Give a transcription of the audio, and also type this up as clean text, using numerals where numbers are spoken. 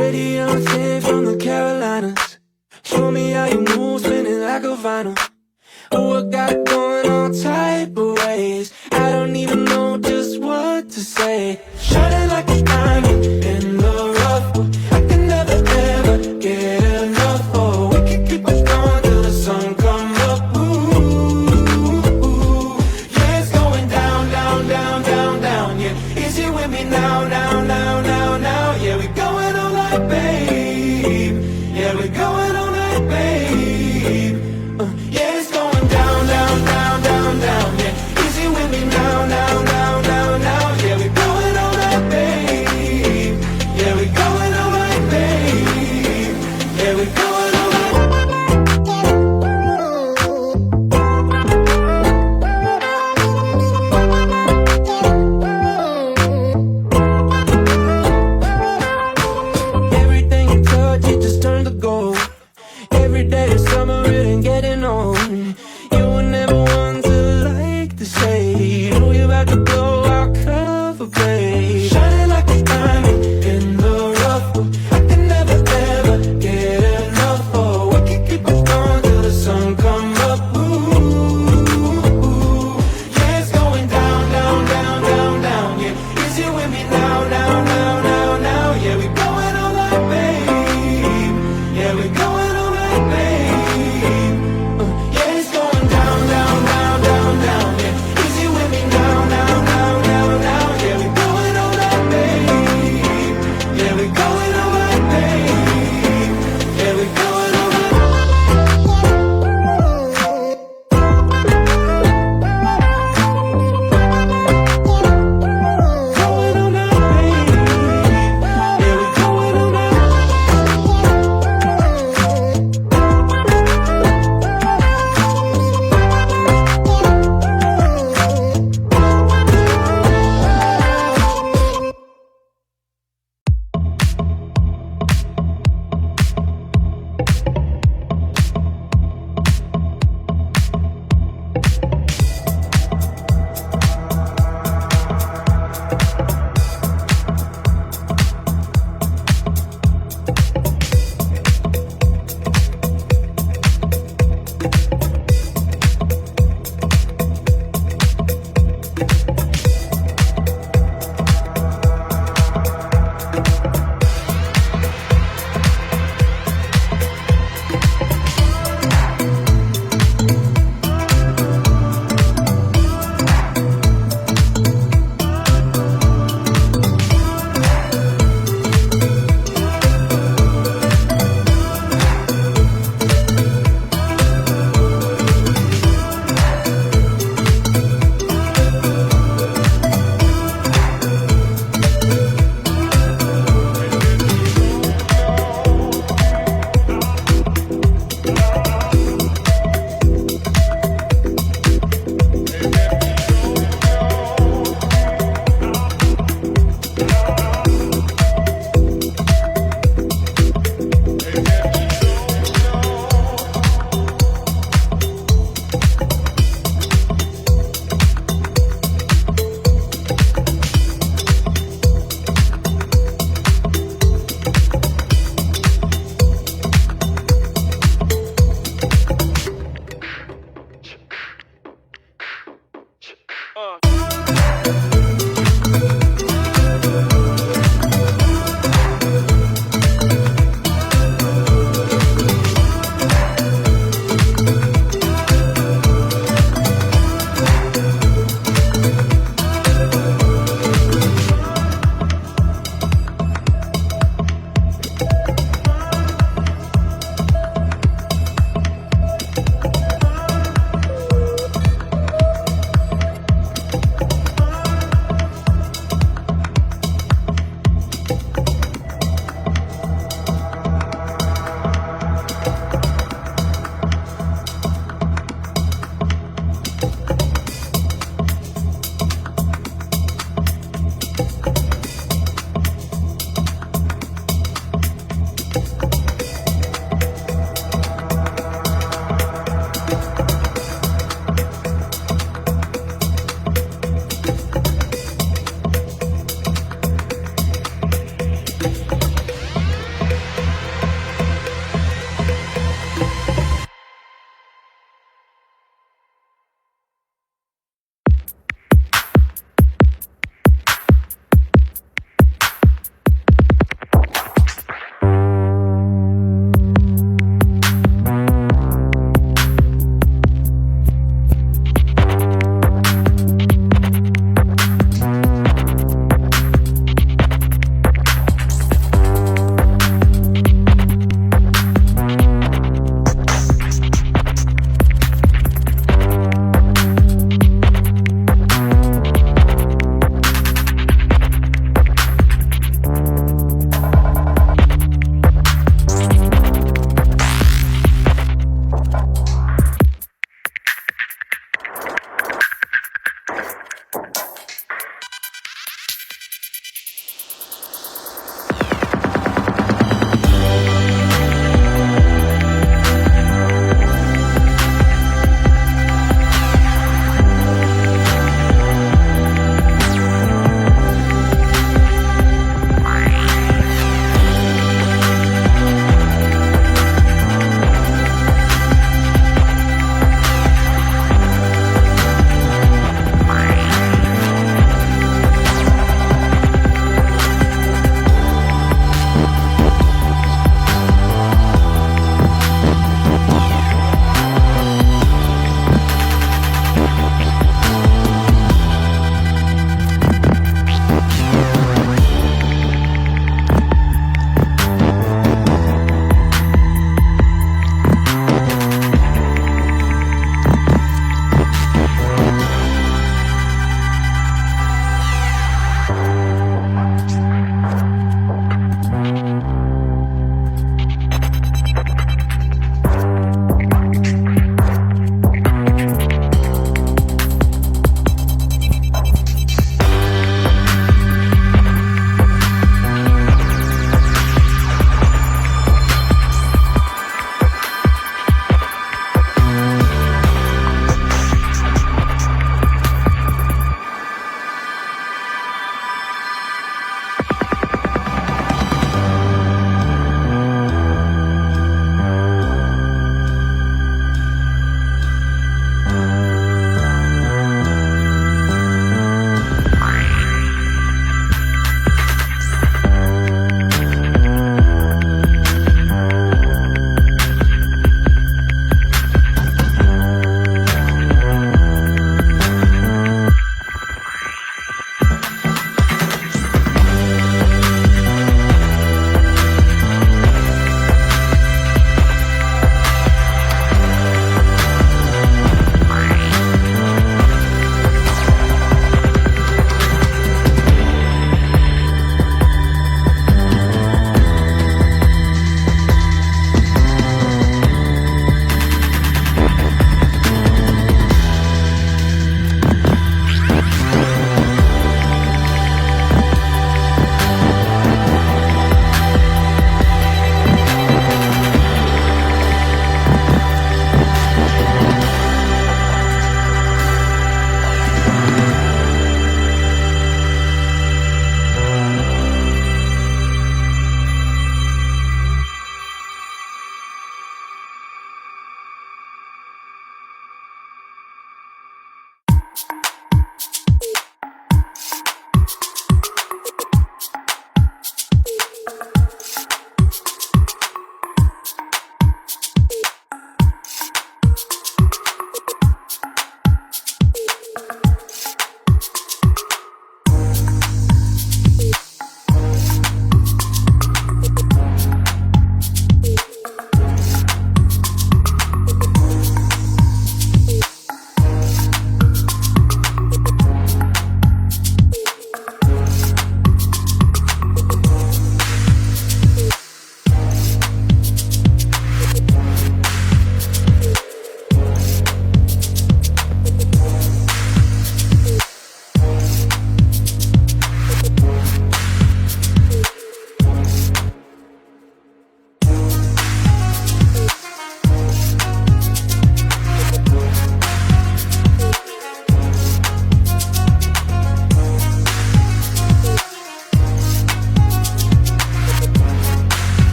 Pretty young thing from the Carolinas. Show me how you move, spinning like a vinyl. Oh, I got it going all type of ways. I don't even know just what to say. Shining like a diamond in the rough. I can never ever get enough. Oh, we can keep on going till the sun comes up. Ooh, yeah, it's going down, down, down, down, down. Yeah, is it with me now, now, now, now, now? Yeah, we going all night, babe. Yeah, we going all night, babe. Yeah, it's going down, down, down, down, down. Yeah, is it with me now, now, now, now, now? Yeah, we going all night, babe. Yeah, we going all night, babe. Yeah, we going all night. Everything you touch, it just turns to gold. Every day is summer, it ain't getting old. You were never one to like the shade. Oh, you about to blow our cover, babe. Shining like a diamond in the rough. I can never ever get enough. Oh, we can keep on going till the sun come up. Ooh, yeah, it's going down, down, down, down, down. Yeah, is it with me now, now, now, now, now? Yeah, we going all night, babe. Yeah, we going all night, babe. Yeah, it's going down, down, down, down, down. Yeah, is it with me Uh.